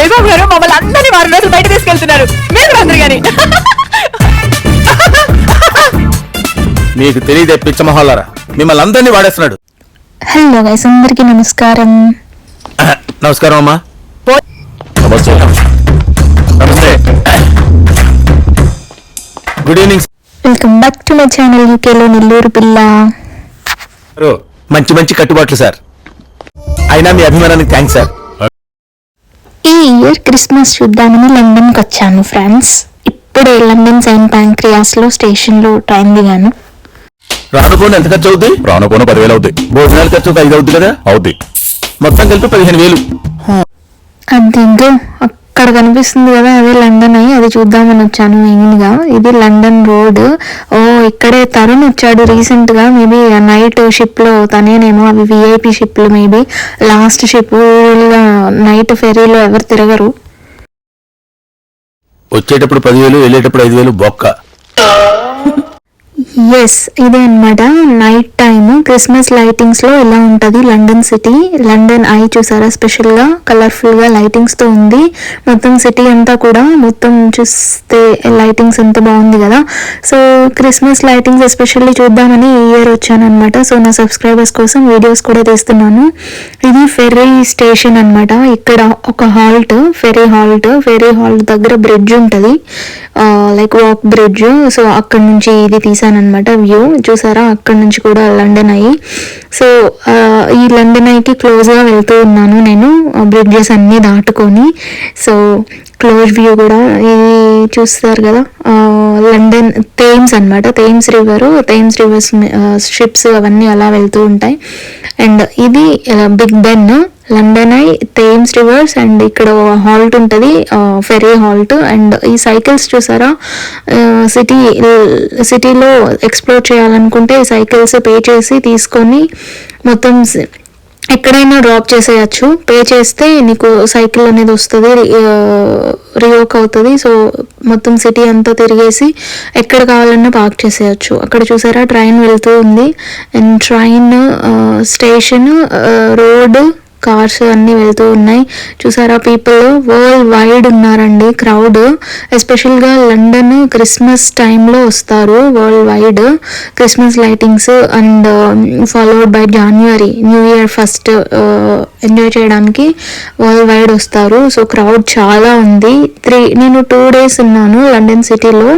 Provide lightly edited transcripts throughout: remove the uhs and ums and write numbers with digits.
జయబాబు గారు మమ్మల్ని అందరినీ 4 రోజులు బయట తీసుకెళ్తున్నారు. మీరు అందరు కానీ మీకు తెలియదే పిచ్చమహాలారా, మిమ్మల్ని అందరినీ వాడేస్తున్నాడు. హలో గైస్, అందరికీ నమస్కారం. నమస్కారం అమ్మా. నమస్తే. Good evening. Welcome back to my channel యూకేలో నెల్లూరు పిల్ల. మంచి మంచి కట్టుబాట్లు సార్, అయినా మీ అభిమానానికి థ్యాంక్స్ సార్. ఈ ఇయర్ క్రిస్మస్ చూద్దామని లండన్కి వచ్చాను ఫ్రెండ్స్. ఇప్పుడే లండన్ సెయింట్ ప్యాంక్రియాస్ లో స్టేషన్ లో ట్రైన్ దిగాను. రానుకోని ఎంత ఖర్చు అవుద్ది? రానుకోను 10,000 అవుద్ది. భోజనాల ఖర్చు 5 అవుద్ది కదా? అవుద్ది. మొత్తం కలిపి 15,000. అదిగో అక్కడ కనిపిస్తుంది కదా, అదే లండన్ అయ్యి అది చూద్దామని వచ్చాను మెయిన్ గా. ఇది లండన్ రోడ్. ఓ ఇక్కడే తరుణ్ వచ్చాడు రీసెంట్ గా, మేబీ నైట్ షిప్ లో తనేనేమో. అవి విఐపి షిప్లు, మేబీ లాస్ట్ షిప్. నైట్ ఫెరీలో ఎవరు తిరగరు. వచ్చేటప్పుడు 10,000, వెళ్ళేటప్పుడు 5,000 బొక్క. ఎస్, ఇదే అనమాట నైట్ టైమ్ క్రిస్మస్ లైటింగ్స్ లో ఇలా ఉంటది లండన్ సిటీ. లండన్ ఐ చూసారా, స్పెషల్ గా కలర్ఫుల్ గా లైటింగ్స్ తో ఉంది మొత్తం సిటీ అంతా కూడా. మొత్తం చూస్తే లైటింగ్స్ ఎంత బాగుంది కదా. సో క్రిస్మస్ లైటింగ్స్ ఎస్పెషల్లీ చూద్దామని ఈ ఇయర్ వచ్చాను అనమాట. సో నా సబ్స్క్రైబర్స్ కోసం వీడియోస్ కూడా తీస్తున్నాను. ఇది ఫెర్రీ స్టేషన్ అనమాట. ఇక్కడ ఒక హాల్ట్, ఫెర్రీ హాల్ట్ దగ్గర బ్రిడ్జ్ ఉంటది, లైక్ వాక్ బ్రిడ్జ్. సో అక్కడ నుంచి ఇది తీసాను అనమాట వ్యూ. చూసారా, అక్కడ నుంచి కూడా లండన్ ఐ. సో ఈ లండన్ ఐకి క్లోజ్ గా వెళ్తూ ఉన్నాను నేను, బ్రిడ్జెస్ అన్ని దాటుకొని. సో క్లోజ్ వ్యూ కూడా ఇది చూస్తారు కదా, లండన్ థేమ్స్ అనమాట, థేమ్స్ రివర్స్ షిప్స్ అవన్నీ అలా వెళ్తూ ఉంటాయి. అండ్ ఇది Big Ben, London Eye, Thames rivers. And ఇక్కడ హాల్ట్ ఉంటుంది, ఫెరీ హాల్ట్. అండ్ ఈ సైకిల్స్ చూసారా, సిటీలో ఎక్స్ప్లోర్ చేయాలనుకుంటే సైకిల్స్ పే చేసి తీసుకొని మొత్తం ఎక్కడైనా డ్రాప్ చేసేయచ్చు. పే చేస్తే నీకు సైకిల్ అనేది వస్తుంది, రియోక్ అవుతుంది. సో మొత్తం సిటీ అంతా తిరిగేసి ఎక్కడ కావాలన్నా పార్క్ చేసేయచ్చు. అక్కడ చూసారా ట్రైన్ వెళ్తూ ఉంది. And train station, road, cars అన్నీ వెళ్తూ ఉన్నాయి. చూసారా, పీపుల్ వరల్డ్ వైడ్ ఉన్నారండి, క్రౌడ్. ఎస్పెషల్గా లండన్ క్రిస్మస్ టైంలో వస్తారు world wide, Christmas lightings and followed by January new year first enjoy చేయడానికి వరల్డ్ వైడ్ వస్తారు. సో క్రౌడ్ చాలా ఉంది. నేను 2 days ఉన్నాను లండన్ సిటీలో.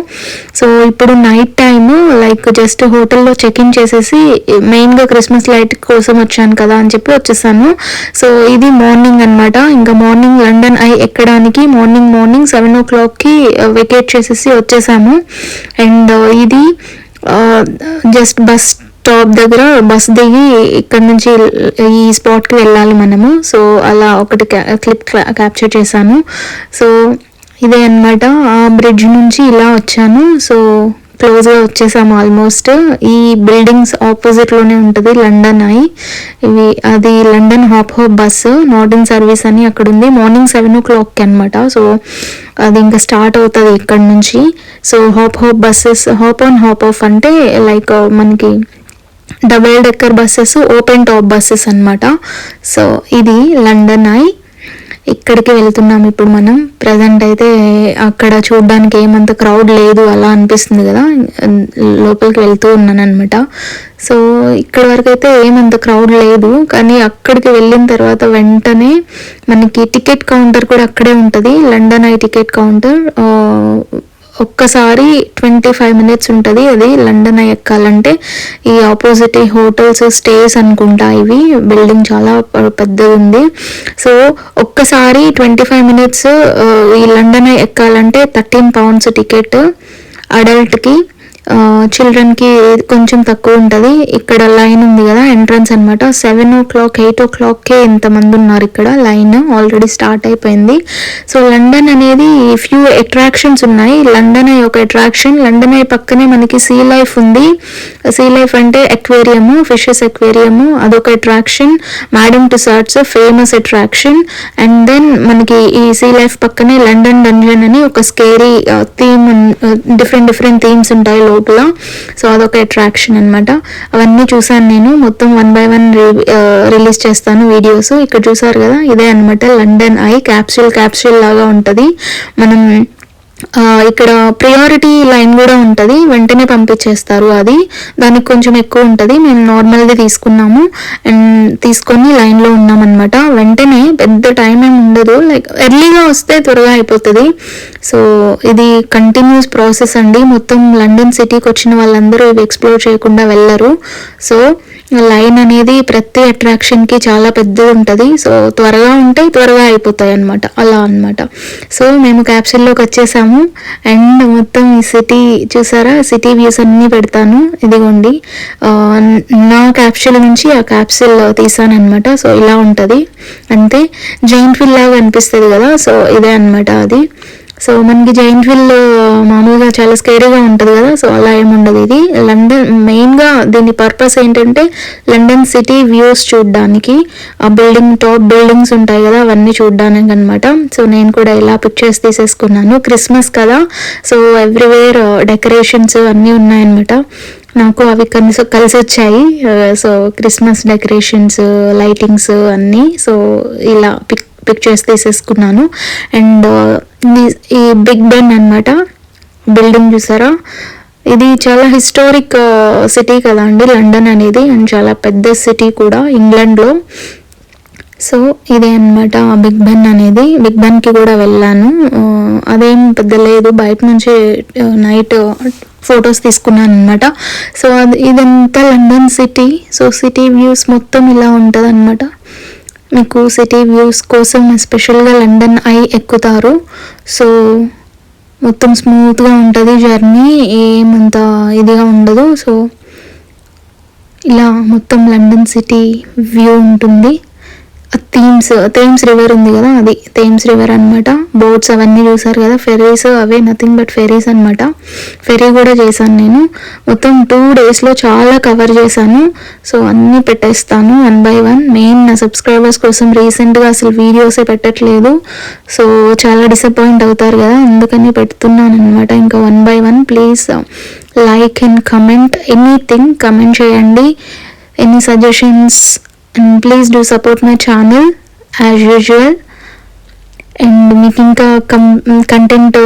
సో ఇప్పుడు నైట్ టైమ్ లైక్ జస్ట్ హోటల్లో చెక్ ఇన్ చేసేసి మెయిన్గా క్రిస్మస్ లైట్ కోసం వచ్చాను కదా అని చెప్పి వచ్చేసాను. సో ఇది మార్నింగ్ అనమాట. ఇంకా మార్నింగ్ లండన్ ఐ ఎక్కడానికి మార్నింగ్ 7 o'clockకి వెకేట్ చేసేసి వచ్చేసాము. అండ్ ఇది జస్ట్ బస్ స్టాప్ దగ్గర బస్ దిగి ఇక్కడ నుంచి ఈ స్పాట్కి వెళ్ళాలి మనము. సో అలా ఒకటి క్లిప్ క్యాప్చర్ చేశాను. సో ఇదే అనమాట, ఆ బ్రిడ్జ్ నుంచి ఇలా వచ్చాను. సో క్లోజ్గా వచ్చేసాము ఆల్మోస్ట్. ఈ బిల్డింగ్స్ ఆపోజిట్లోనే ఉంటుంది లండన్ ఐ. అది London hop bus not in service అని అక్కడ ఉంది. మార్నింగ్ 7 o'clockకి అనమాట. సో అది ఇంకా స్టార్ట్ అవుతుంది ఇక్కడ నుంచి. So hop buses, hop on hop of అంటే లైక్ మనకి double decker buses, open top buses అనమాట. సో ఇది లండన్ ఐ. ఇక్కడికి వెళ్తున్నాం ఇప్పుడు మనం. ప్రజెంట్ అయితే అక్కడ చూడడానికి ఏమంత క్రౌడ్ లేదు అలా అనిపిస్తుంది కదా, లోపలికి వెళ్తూ ఉన్నాను అనమాట. సో ఇక్కడ వరకు అయితే ఏమంత క్రౌడ్ లేదు, కానీ అక్కడికి వెళ్ళిన తర్వాత వెంటనే మనకి టికెట్ కౌంటర్ కూడా అక్కడే ఉంటుంది, లండన్ ఐ టికెట్ కౌంటర్. ఒక్కసారి 25 minutes ఉంటుంది అది లండన్ ఐ ఎక్కాలంటే. ఈ ఆపోజిట్ హోటల్స్, స్టేస్ అనుకుంటా ఇవి. బిల్డింగ్ చాలా పెద్దది ఉంది. సో ఒక్కసారి 25 minutes ఈ లండన్ ఐ ఎక్కాలంటే £13 టికెట్ అడల్ట్కి. చిల్డ్రన్కి కొంచెం తక్కువ ఉంటుంది. ఇక్కడ లైన్ ఉంది కదా, ఎంట్రన్స్ అనమాట. 7 o'clock 8 o'clockకే ఎంతమంది ఉన్నారు ఇక్కడ, లైన్ ఆల్రెడీ స్టార్ట్ అయిపోయింది. సో లండన్ అనేది ఫ్యూ అట్రాక్షన్స్ ఉన్నాయి. లండన్ ఐ ఒక అట్రాక్షన్. లండన్ ఐ పక్కనే మనకి సీ లైఫ్ ఉంది. సీ లైఫ్ అంటే అక్వేరియము, ఫిషెస్ అక్వేరియము, అదొక attraction. Madame Tussauds famous attraction. And then మనకి ఈ సీ లైఫ్ పక్కనే లండన్ డంజన్ అని ఒక స్కేరీ థీమ్, డిఫరెంట్ థీమ్స్ ఉంటాయి లోపల. సో అదొక అట్రాక్షన్ అనమాట. అవన్నీ చూసాను నేను. మొత్తం 1 by 1 రిలీజ్ చేస్తాను వీడియోస్. ఇక్కడ చూసారు కదా, ఇదే అనమాట లండన్ ఐ. క్యాప్సూల్ లాగా ఉంటుంది. మనం ఇక్కడ ప్రియారిటీ లైన్ కూడా ఉంటుంది, వెంటనే పంపించేస్తారు. అది దానికి కొంచెం ఎక్కువ ఉంటుంది. మేము నార్మల్గా తీసుకున్నాము అండ్ తీసుకొని లైన్లో ఉన్నామన్నమాట. వెంటనే పెద్ద టైం ఏమి ఉండదు, లైక్ ఎర్లీగా వస్తే త్వరగా అయిపోతుంది. సో ఇది కంటిన్యూస్ ప్రాసెస్ అండి. మొత్తం లండన్ సిటీకి వచ్చిన వాళ్ళందరూ ఇవి ఎక్స్ప్లోర్ చేయకుండా వెళ్ళరు. సో లైన్ అనేది ప్రతి అట్రాక్షన్కి చాలా పెద్దది ఉంటుంది. సో త్వరగా ఉంటాయి, త్వరగా అయిపోతాయి అనమాట, అలా అనమాట. సో మేము క్యాప్సూల్లోకి వచ్చేసాము అండ్ మొత్తం ఈ సిటీ చూసారా, సిటీ వ్యూస్ అన్నీ పెడతాను. ఇదిగోండి నా క్యాప్సూల్ నుంచి ఆ క్యాప్సూల్ తీసాను అనమాట. సో ఇలా ఉంటుంది, అంతే. జైంట్ వీల్ లాగా అనిపిస్తుంది కదా, సో ఇదే అనమాట అది. సో మనకి జైంట్ వీల్ మామూలుగా చాలా స్కేరీగా ఉంటుంది కదా, సో అలా ఏముండదు. ఇది లండన్ మెయిన్గా దీని పర్పస్ ఏంటంటే లండన్ సిటీ వ్యూస్ చూడడానికి, ఆ టాప్ బిల్డింగ్స్ ఉంటాయి కదా అవన్నీ చూడడానికి అనమాట. సో నేను కూడా ఇలా పిక్చర్స్ తీసేసుకున్నాను. క్రిస్మస్ కదా, సో ఎవ్రీవేర్ డెకరేషన్స్ అన్నీ ఉన్నాయన్నమాట. నాకు అవి కలిసి వచ్చాయి. సో క్రిస్మస్ డెకరేషన్స్, లైటింగ్స్ అన్నీ. సో ఇలా పిక్చర్స్ తీసేసుకున్నాను. అండ్ ఈ బిగ్ బెన్ అనమాట బిల్డింగ్ చూసారా, ఇది చాలా హిస్టారిక్ సిటీ కదా అండి లండన్ అనేది, అండ్ చాలా పెద్ద సిటీ కూడా ఇంగ్లాండ్లో. సో ఇదే అనమాట బిగ్ బెన్ అనేది. బిగ్ బెన్కి కూడా వెళ్ళాను, అదేం పెద్ద లేదు, బయట నుంచి నైట్ ఫొటోస్ తీసుకున్నాను అనమాట. సో ఇదంతా London city. So city views మొత్తం ఇలా ఉంటుంది అనమాట. మీకు సిటీ వ్యూస్ కోసం ఎస్పెషల్గా లండన్ ఐ ఎక్కుతారు. సో మొత్తం స్మూత్గా ఉంటుంది జర్నీ, ఏమంత ఇదిగా ఉండదు. సో ఇలా మొత్తం లండన్ సిటీ వ్యూ ఉంటుంది. థేమ్స్ రివర్ ఉంది కదా, అది థేమ్స్ రివర్ అనమాట. బోట్స్ అవన్నీ చూసారు కదా, Ferris away, nothing but Ferris అనమాట. ఫెర్రీ కూడా చేశాను నేను. మొత్తం 2 daysలో చాలా కవర్ చేశాను. సో అన్నీ పెట్టేస్తాను 1 by 1. మెయిన్ నా సబ్స్క్రైబర్స్ కోసం రీసెంట్గా అసలు వీడియోసే పెట్టట్లేదు. సో చాలా డిసప్పాయింట్ అవుతారు కదా, అందుకని పెడుతున్నాను అనమాట. ఇంకా 1 by 1 please like and comment anything, comment చేయండి, any suggestions. And please do support my channel as usual. And మీకు ఇంకా కంటెంట్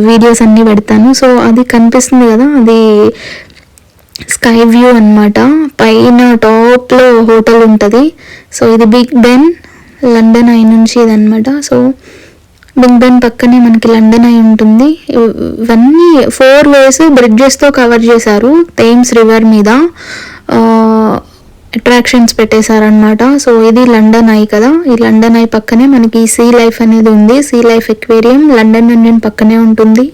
వీడియోస్ అన్నీ పెడతాను. సో అది కనిపిస్తుంది కదా, అది స్కై వ్యూ అనమాట. పైన టాప్లో హోటల్ ఉంటుంది. సో ఇది బిగ్ బెన్ లండన్ ఐ నుంచి ఇదనమాట. సో బిగ్ బెన్ పక్కనే మనకి లండన్ ఐ ఉంటుంది. ఇవన్నీ 4 ways బ్రిడ్జెస్తో కవర్ చేశారు థేమ్స్ రివర్ మీద. అట్రాక్షన్స్ పెట్టేశారనమాట. సో ఇది లండన్ ఐ కదా, ఈ లండన్ ఐ పక్కనే మనకి సీ లైఫ్ అనేది ఉంది. See life aquarium London union పక్కనే ఉంటుంది.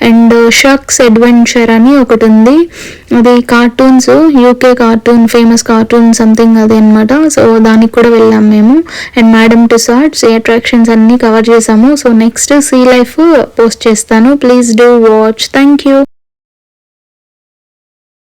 అండ్ షక్స్ అడ్వెంచర్ అని ఒకటి ఉంది, అది cartoons, UK cartoon, famous cartoon something అది అనమాట. సో దానికి కూడా వెళ్ళాము మేము. అండ్ మేడమ్ టుసార్ట్స్, ఈ అట్రాక్షన్స్ అన్నీ కవర్ చేసాము. So next sea life post చేస్తాను, please do watch. Thank you.